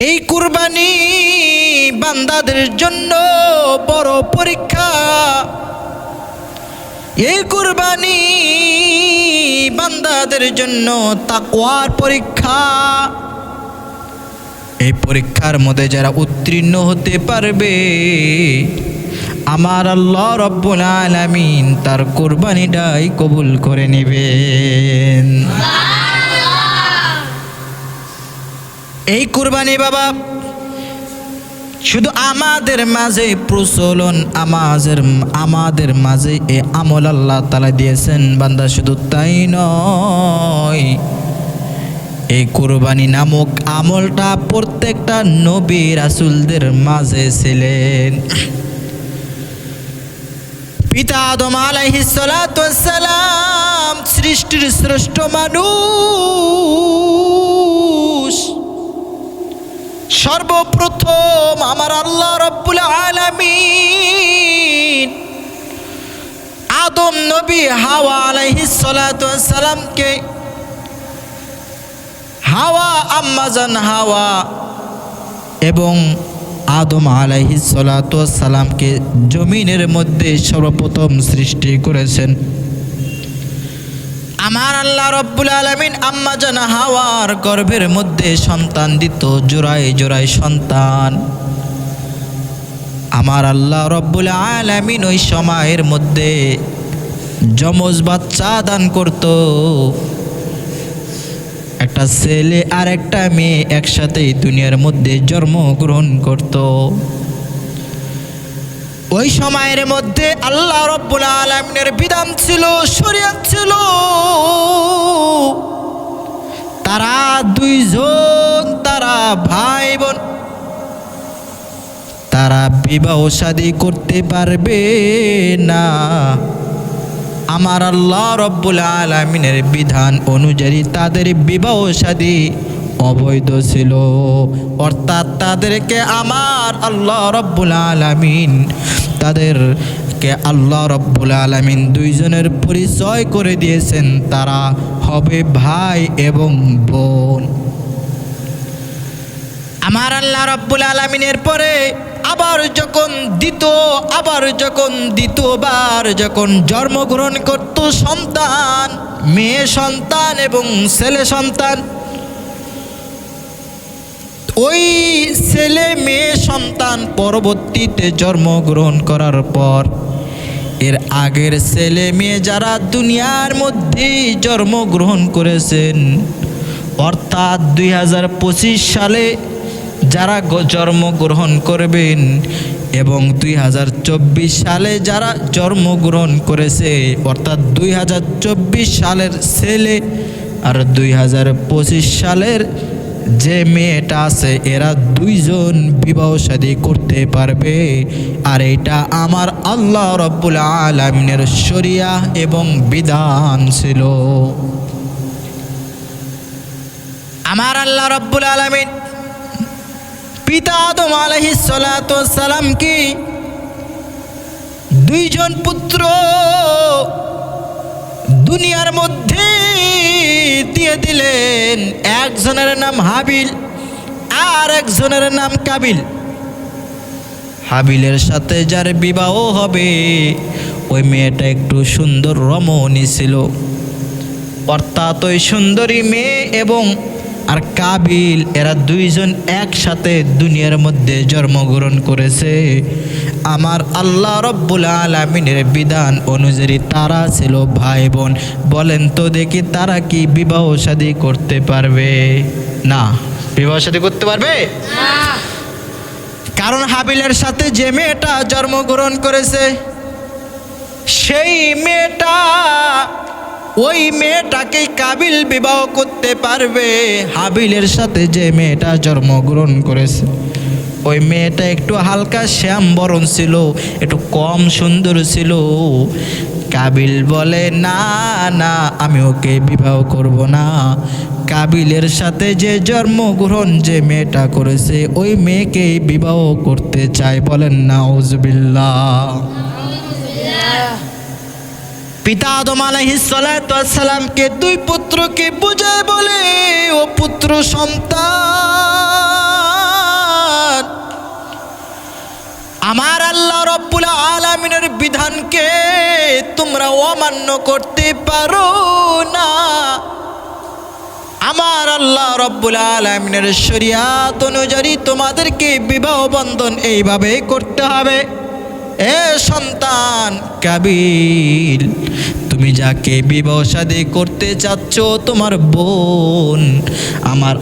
এই কুরবানি বান্দাদের জন্য বড় পরীক্ষা। এই কুরবানি বান্দাদের জন্য তাকওয়ার পরীক্ষা। এই পরীক্ষার মধ্যে যারা উত্তীর্ণ হতে পারবে, আমার আল্লাহ রব্বুল আলামিন তার কুরবানিটাই কবুল করে নেবেন। এই কুরবানি বাবা শুধু আমাদের মাঝে প্রচলন, আমাদের মাঝে এই আমল আল্লাহ তাআলা দিয়েছেন বান্দা। শুধু তাই নয়, এই কুরবানি নামক আমলটা প্রত্যেকটা নবী রাসূলদের মাঝে ছিলেন। পিতা আদম আলাইহিস সালাতু ওয়াস সালাম সৃষ্টির শ্রেষ্ঠ মানুষ। সর্বপ্রথম আমার আল্লাহ রব্বুল আলামিন আদম নবী হাওয়া আলাইহিস সালাতু ওয়াস সালামকে, হাওয়া আম্মাজান হাওয়া এবং আদম আলাইহিস সালাতু ওয়াস সালামকে জমিনের মধ্যে সর্বপ্রথম সৃষ্টি করেছেন। আমার আল্লাহ রব্বুল আলামিন আম্মাজান হাওয়ার গর্ভের মধ্যে সন্তান দিত, জোড়ায় জোড়ায় সন্তান। আমার আল্লাহ রব্বুল আলামিন ওই সময়ের মধ্যে যমজ বাচ্চা দান করত। একটা ছেলে আর একটা মেয়ে একসাথেই দুনিয়ার মধ্যে জন্মগ্রহণ করত। ওই সময়ের মধ্যে আল্লাহ রব্বুল আলামিনের বিধান ছিল, শরীয়ত ছিল, তারা দুইজন, তারা ভাই বোন, তারা বিবাহ শাদী করতে পারবে না। আমার আল্লাহ রব্বুল আলামিনের বিধান অনুযায়ী তাদের বিবাহ শাদী অবৈধ ছিল। অর্থাৎ তাদেরকে আমার আল্লাহ রব্বুল আলামিন দুইজনের পরিচয় করে দিয়েছেন, তারা হবে ভাই এবং বোন। আমার আল্লাহ রব্বুল আলামিনের পরে আবার যখন দ্বিতীয়বার যখন জন্মগ্রহণ করত সন্তান, মেয়ে সন্তান এবং ছেলে সন্তান, ওই ছেলে মেয়ে সন্তান পরবর্তীতে জন্মগ্রহণ করার পর এর আগের ছেলে মেয়ে যারা দুনিয়ার মধ্যে জন্মগ্রহণ করেছেন, অর্থাৎ 2025 সালে যারা জন্মগ্রহণ করবেন এবং 2024 সালে যারা জন্মগ্রহণ করেছে, অর্থাৎ 2024 সালের ছেলে আর 2025 সালের যে মেয়েটা আছে, এরা দুইজন বিবাহ শাদী করতে পারবে। আর এটা আমার আল্লাহ রব্বুল আলামিনের শরিয়া এবং বিধান ছিল। আমার আল্লাহ রব্বুল আলামিন পিতা আদম আলাইহিস সালাতু ওয়াস সালামকে দুইজন পুত্র দুনিয়ার মধ্যে দিয়ে দিলেন। একজনের নাম হাবিল আর একজনের নাম কাবিল। হাবিলের সাথে যার বিবাহ হবে ওই মেয়েটা একটু সুন্দর রমণী ছিল, অর্থাৎ ওই সুন্দরী মেয়ে এবং আর কাবিল, এরা দুইজন একসাথে দুনিয়ার মধ্যে জন্মগ্রহণ করেছে। আমার আল্লাহ রব্বুল আলামিনের বিধান অনুযায়ী তারা ছিল ভাই বোন। বলেন তো দেখি, তারা কি বিবাহ শাদী করতে পারবে? না, বিবাহ শাদী করতে পারবে না। কারণ হাবিলের সাথে যে মেয়েটা জন্মগ্রহণ করেছে সেই মেয়েটা, ওই মেয়েটাকে কাবিল বিবাহ করতে পারবে। হাবিলের সাথে যে মেয়েটা জন্মগ্রহণ করেছে ওই মেয়েটা একটু হালকা শ্যাম বরণ ছিল, একটু কম সুন্দর ছিল। কাবিল বলে না না, আমি ওকে বিবাহ করব না। কাবিলের সাথে যে জন্মগ্রহণ যে মেয়েটা করেছে ওই মেয়েকে বিবাহ করতে চায়। বলেন নাউজুবিল্লাহ। পিতা আদম আলাইহিস সালাতু ওয়াস সালামকে দুই পুত্রকে বুঝায় বলে, ও পুত্র সন্তান, বিধানকে তোমরা অমান্য করতে পারো না। আমার আল্লাহ রব্বুল আলামিনের শরিয়াত অনুযায়ী তোমাদেরকে বিবাহ বন্ধন এইভাবে করতে হবে। এ সন্তান কাবিল, তুমি যাকে বিবাহ শাদী করতে চাচ্ছ তোমার বোন, আমার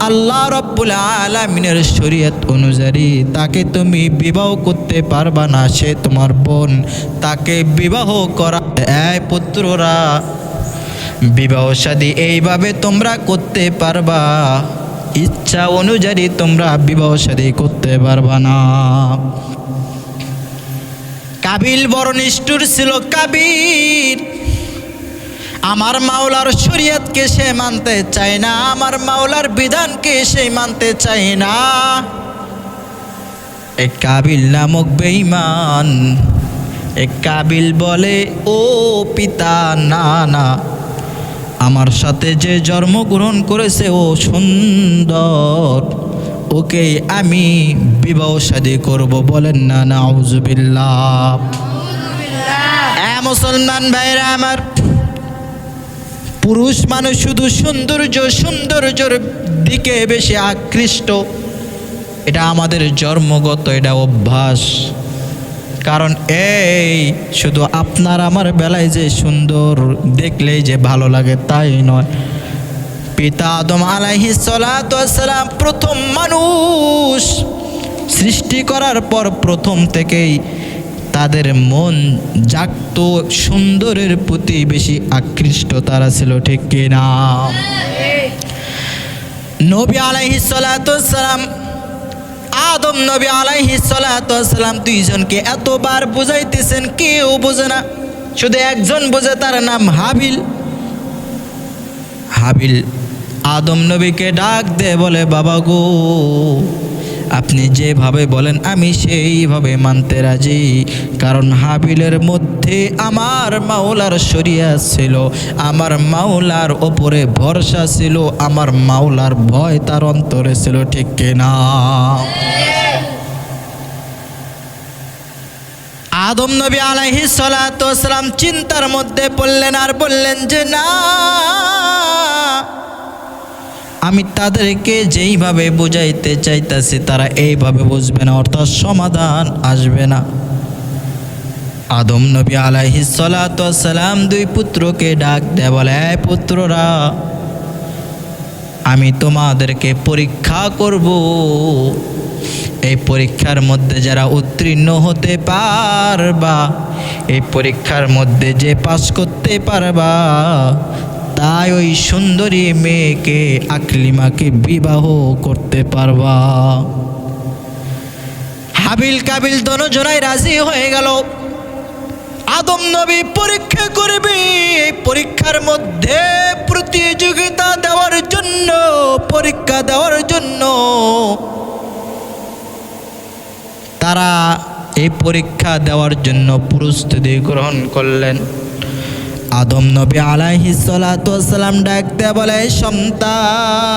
আল্লাহ রব্বুল আলামিনের শরীয়ত অনুযায়ী তাকে তুমি বিবাহ করতে পারবা না। সে তোমার বোন, তাকে বিবাহ করা। এই পুত্ররা, বিবাহ শাদী এইভাবে তোমরা করতে পারবা, ইচ্ছা অনুযায়ী তোমরা বিবাহ শাদী করতে পারবা না। কাবিল বড় নিষ্ঠুর ছিল। কাবিল আমার মাওলার শরীয়তকে সে মানতে চায় না, আমার মাওলার বিধানকে সে মানতে চায় না। এক কাবিল নামক বেঈমান, এক কাবিল বলে, ও পিতা, না না, আমার সাথে যে জন্মগ্রহণ করেছে ও সুন্দর, ওকে আমি বিবাহ শাদী করব। বলেন না নাউজুবিল্লাহ। মুসলমান ভাইরা আমার, পুরুষ মানুষ শুধু সৌন্দর্যের দিকে বেশি আকৃষ্ট, এটা আমাদের জন্মগত, এটা অভ্যাস। কারণ এই শুধু আপনার আমার বেলায় যে সুন্দর দেখলেই যে ভালো লাগে তাই নয়। পিতা আদম আলাইহিস সালাতু ওয়াস সালাম প্রথম মানুষ সৃষ্টি করার পর প্রথম থেকেই তাদের মন জাগত সুন্দরের প্রতি বেশি আকৃষ্ট তারা ছিল, ঠিক কিনা? নবী আলাইহিস সালাতু ওয়াস সালাম, আদম নবী আলাইহিস সালাতু ওয়াস সালাম দুইজনকে এতবার বুঝাইতেছেন, কেউ বোঝে না, শুধু একজন বোঝে, তার নাম হাবিল। হাবিল আদম নবীকে ডাক দে, বলে, বাবা গো, আপনি যেভাবে বলেন আমি সেইভাবে মানতে রাজি। কারণ হাবিলের মধ্যে আমার মাওলার শরিয়াত ছিল, আমার মাওলার ওপরে ভরসা ছিল, আমার মাওলার ভয় তার অন্তরে ছিল, ঠিক কিনা? আদম নবী আলাইহিস সালাতু ওয়াস সালাম চিন্তার মধ্যে পড়লেন আর বললেন যে, না, আমি তাদেরকে যেইভাবে বুঝাইতে চাইতেছি তারা এইভাবে বুঝবে না, অর্থাৎ সমাধান আসবে না। আদম নবী আলাইহিস সালাতু ওয়াস সালাম দুই পুত্রকে ডাক দেয়, বলে, এই পুত্ররা, আমি তোমাদেরকে পরীক্ষা করব। এই পরীক্ষার মধ্যে যারা উত্তীর্ণ হতে পারবা, এই পরীক্ষার মধ্যে যে পাস করতে পারবা, তাই ওই সুন্দরী মেয়েকে আকলিমাকে বিবাহ করতে পারবা। হাবিল কাবিল দুজনাই রাজি হয়ে গেল। আদম নবী পরীক্ষা করবে, এই পরীক্ষার মধ্যে প্রতিযোগিতা দেওয়ার জন্য, পরীক্ষা দেওয়ার জন্য তারা এই পরীক্ষা দেওয়ার জন্য প্রস্তুতি গ্রহণ করলেন। আদম নবী আলাইহিস সালাতু ওয়াস সালাম ডাকতে বলে, সন্তান,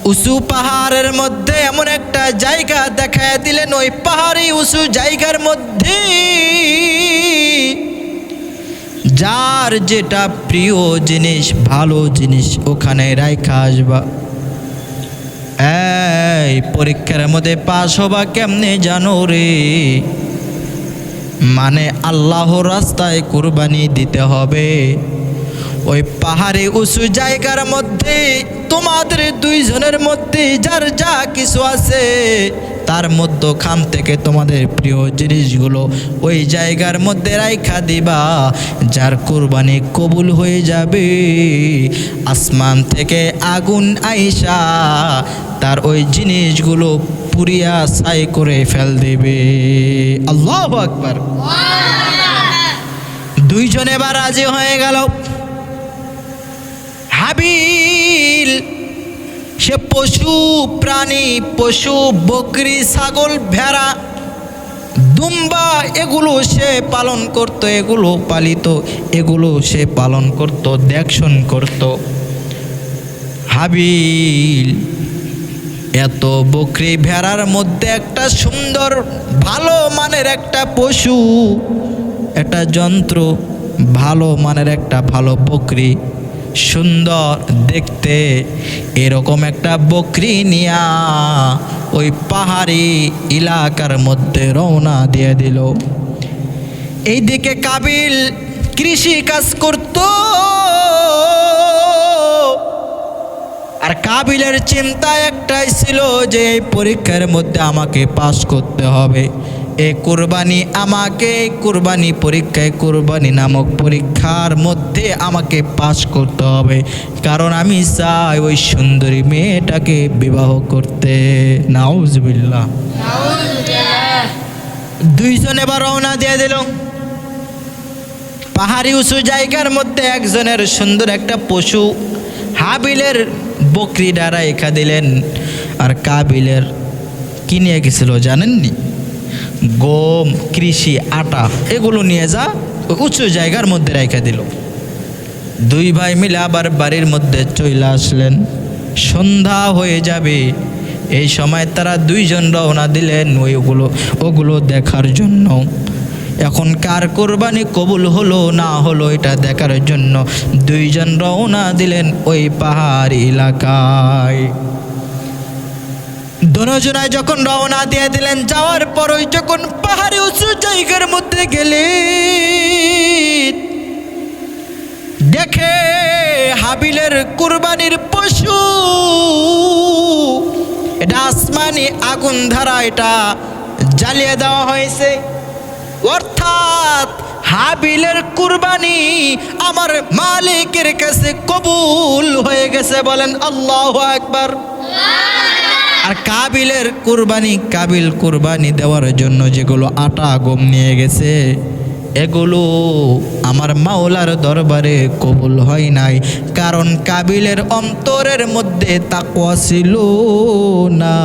উঁচু পাহাড়ের মধ্যে এমন একটা জায়গা দেখায় দিলেন, ওই পাহাড়ি উঁচু জায়গার মধ্যে যার যেটা প্রিয় জিনিস, ভালো জিনিস, ওখানে রাইখা আসবা। এই পরীক্ষার মধ্যে পাস হবা কেমনে জানো রে? মানে আল্লাহর রাস্তায় কুরবানি দিতে হবে। ওই পাহাড়ে উঁচু জায়গার মধ্যে তোমাদের দুইজনের মধ্যে যার যা কিছু আছে তার মধ্যখান থেকে তোমাদের প্রিয় জিনিসগুলো ওই জায়গার মধ্যে রাইখা দিবা। যার কুরবানি কবুল হয়ে যাবে, আসমান থেকে আগুন আইসা তার ওই জিনিসগুলো পুরিয়া ছাই করে ফেল দেবে। আল্লাহু আকবার। দুইজন এবার রাজি হয়ে গেল। হাবিল সে পশু প্রাণী, পশু বকরি, ছাগল, ভেড়া, দুম্বা, এগুলো সে পালন করত, এগুলো পালিত, এগুলো সে পালন করত, দেখশন করত। হাবিল এত বকরি ভেড়ার মধ্যে একটা সুন্দর ভালো মানের একটা পশু, একটা যন্ত্র, ভালো মানের একটা ভালো বকরি, সুন্দর দেখতে, এরকম একটা বকরি নিয়া ওই পাহাড়ি এলাকার মধ্যে রওনা দিয়ে দিল। এইদিকে কাবিল কৃষি কাজ করত, আর কাবিলের চিন্তা একটাই ছিল যে এই পরীক্ষার মধ্যে আমাকে পাস করতে হবে। এই কুরবানি আমাকে, কুরবানি পরীক্ষায়, কুরবানি নামক পরীক্ষার মধ্যে আমাকে পাস করতে হবে, কারণ আমি চাই ওই সুন্দরী মেয়েটাকে বিবাহ করতে। নাউজুবিল্লাহ। দুইজন এবার রওনা দিয়ে দিল। পাহাড়ি উঁচু জায়গার মধ্যে একজনের সুন্দর একটা পশু হাবিলের বকরি দ্বারা রেখা দিলেন, আর কাবিলের কি নিয়ে গেছিল জানেননি? গম, কৃষি, আটা, এগুলো নিয়ে যা ওই উঁচু জায়গার মধ্যে রেখা দিল। দুই ভাই মিলে আবার বাড়ির মধ্যে চলে আসলেন। সন্ধ্যা হয়ে যাবে, এই সময় তারা দুইজন রওনা দিলেন ওগুলো দেখার জন্য। এখন কার কোরবানি কবুল হলো না হলো এটা দেখার জন্য দুইজন রওনা দিলেন ওই পাহাড়ি এলাকায়। দুজনায় যখন রওনা দিয়ে দিলেন, যাওয়ার পর ওই যখন পাহাড়ি উঁচু জায়গার মধ্যে গেলেন, দেখে হাবিলের কুরবানির পশু, এটা আসমানি আগুন ধারা এটা জ্বালিয়ে দেওয়া হয়েছে। অর্থাৎ হাবিলের কুরবানি আমার মালিকের কাছে কবুল হয়ে গেছে। বলেন আল্লাহু আকবার। আর কাবিলের কাবিল কুরবানি দেওয়ার জন্য যেগুলো আটা গম নিয়ে গেছে, এগুলো আমার মাওলার দরবারে কবুল হয় নাই, কারণ কাবিলের অন্তরের মধ্যে তাকওয়া ছিল না,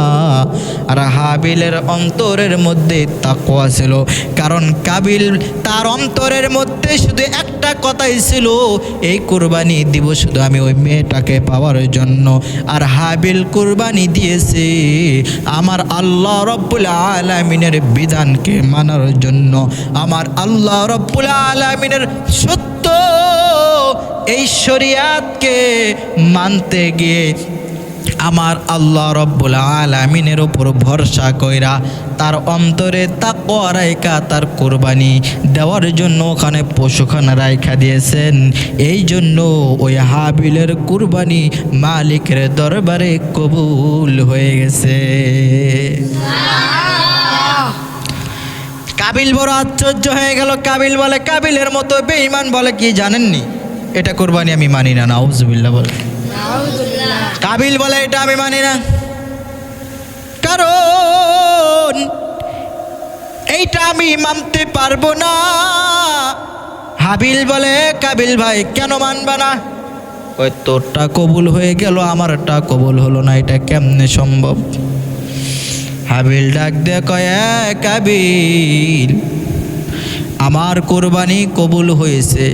আর হাবিলের অন্তরের মধ্যে তাকওয়া ছিল। কারণ কাবিল তার অন্তরের মধ্যে শুধু একটা কথাই ছিল, এই কুরবানি দিব শুধু আমি ওই মেয়েটাকে পাওয়ার জন্য। আর হাবিল কুরবানি দিয়েছে আমার আল্লাহ রব্বুল আলামিনের বিধানকে মানার জন্য। আমার আল্লাহ রব্বুল আলামিনের সত্য এই শরিয়াতকে মানতে গিয়ে আমার আল্লাহ রব্বুল আলামিনের উপর ভরসা কইরা তার অন্তরে তাকওয়া রাইখা তার কুরবানি দেওয়ার জন্য ওখানে পশুখানা রাইখা দিয়েছেন। এই জন্য ওই হাবিলের কুরবানি মালিকের দরবারে কবুল হয়ে গেছে। কাবিল বড় আশ্চর্য হয়ে গেল। কাবিল বলে, কাবিলের মতো বেঈমান বলে কি জানেননি, এটা কুরবানি আমি মানি না। নাউজুবিল্লাহ বলে। কাবিল বলে এটা আমি মানি না, কারণ এইটা আমি মানতে পারবো না। হাবিল বলে, কাবিল ভাই কেন মানবা না? ওই তোরটা কবুল হয়ে গেল, আমারটা কবুল হলো না, এটা কেমনে সম্ভব? হাবিল ডাক দিয়ে কয়, কাবিল আমার কুরবানি কবুল হয়েছে,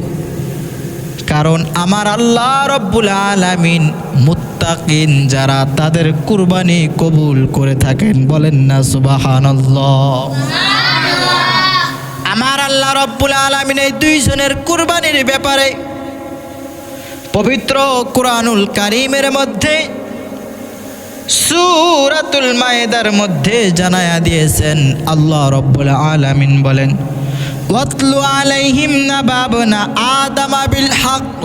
কারণ আমার আল্লাহ রব্বুল আলামিন মুত্তাকিন যারা তাদের কুরবানি কবুল করে থাকেন। বলেন না সুবহানাল্লাহ। আমার আল্লাহ রব্বুল আলামিন এই দুইজনের কুরবানির ব্যাপারে পবিত্র কুরআনুল কারীমের মধ্যে সূরাতুল মায়েদার মধ্যে জানায়া দিয়েছেন। আল্লাহ রব্বুল আলামিন বলেন, ওয়াতলু আলাইহিম নাবাবনা আদামা বিল হক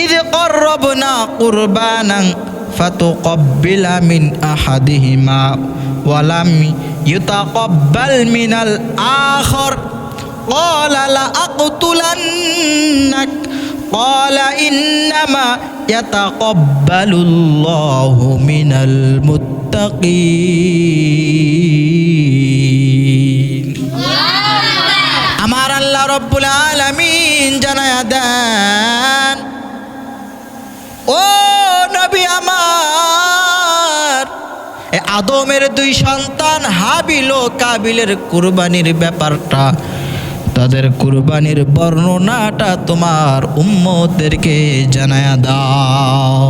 ইয ক্বাররাবনা কুরবানান ফাতুকাব্বিলা মিন আহাদিহিমা ওয়া লাম ইউতাকাব্বাল মিনাল আখর ক্বালা লা আকতুলান্নাক ক্বালা ইন্নামা ইয়াতাকাব্বালুল্লাহু মিনাল মুত্তাকিন। আমার আল্লাহ রব্বুল আলামিন জানায়া দেন, ও নবী আমার, আদমের দুই সন্তান হাবিল ও কাবিলের কুরবানির ব্যাপারটা, তাদের কুরবানির বর্ণনাটা তোমার উম্মতদেরকে জানায়া দাও।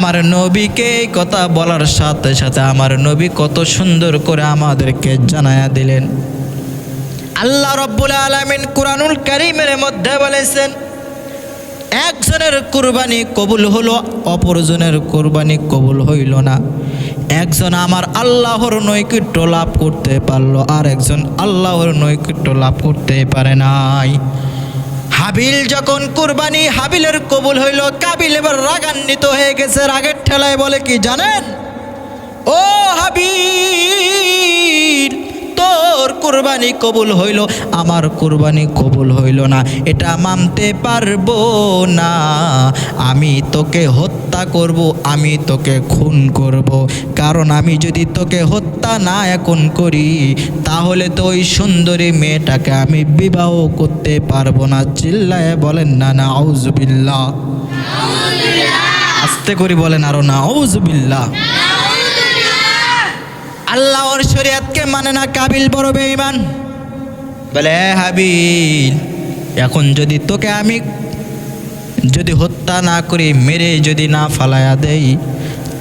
আমার নবীকে এই কথা বলার সাথে সাথে আমার নবী কত সুন্দর করে আমাদেরকে জানায়া দিলেন। আল্লাহ রাব্বুল আলামিন কুরআনুল কারীমের মধ্যে বলেছেন, একজনের কুরবানি কবুল হলো, অপরজনের কুরবানি কবুল হইল না। একজন আমার আল্লাহর নৈকট্য লাভ করতে পারলো, আর একজন আল্লাহর নৈকট্য লাভ করতে পারে নাই। হাবিল যখন কুরবানি হাবিলের কবুল হইল, কাবিল এবার রাগান্বিত হয়ে গেছে। রাগের ঠেলায় বলে কি জানেন? ও হাবিল, তোর কুরবানি কবুল হইল, আমার কুরবানি কবুল হইল না, এটা মানতে পারবো না। আমি তোকে হত্যা করব, আমি তোকে খুন করব। কারণ আমি যদি তোকে হত্যা না এখন করি, তাহলে তো ওই সুন্দরী মেয়েটাকে আমি বিবাহ করতে পারবো না। চিল্লায় বলেন না নাউজুবিল্লাহ। আস্তে করে বলেন আরো নাউজুবিল্লাহ। আল্লাহর শরীয়তকে মানে না কাবিল, বড় বেঈমান। বলে হাবিল, এখন যদি তোকে আমি যদি হত্যা না করি, মেরে যদি না ফালায়া দেই,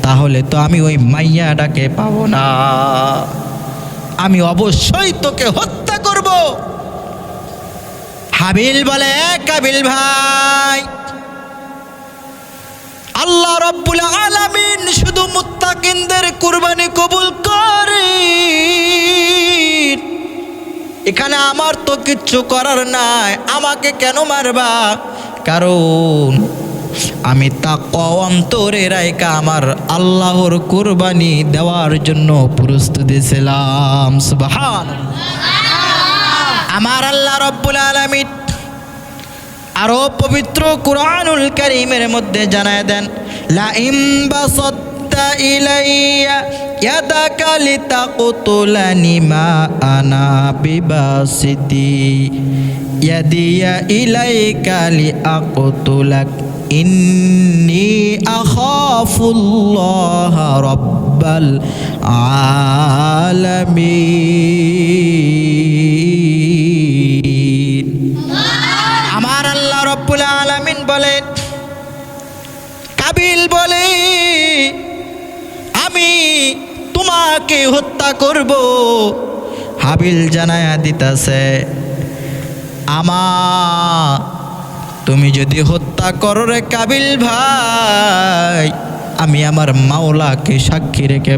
তাহলে তো আমি ওই মাইয়াটাকে পাবো না। আমি অবশ্যই তোকে হত্যা করব। হাবিল বলে, কাবিল ভাই, আল্লাহ রাব্বুল আলামিন শুধু মুত্তাকিনদের কুরবানি কবুল করে, এখানে আমার তো কিচ্ছু করার নাই। আমাকে কেন মারবা? কারণ আমি তাকওয়া অন্তরে রাইখা আমার আল্লাহর কুরবানি দেওয়ার জন্য প্রস্তুতি ছিলাম। সুবহানাল্লাহ। আমার আল্লাহ রাব্বুল আলামিন আরো পবিত্র কুরআনুল কারীমের মধ্যে জানায় দেন, লা ইম বাসাত্তা ইলাইয়া ইয়াদাকা লিতাকতুলানি মা আনা বিবাসিতি ইয়াদিয়া ইলাইকা লিআকতুলাক ইন্নী আখাফুল্লাহ রাব্বাল আলামিন। আমার আল্লাহ রাব্বুল আলামিন বলেন, কাবিল বলে, আমি তোমাকে হত্যা করব। হাবিল জানায়া দিতেছে, তুমি যদি হত্যা করো রে কাবিল ভাই, আমি আমার মাওলাকে সাক্ষী রেখে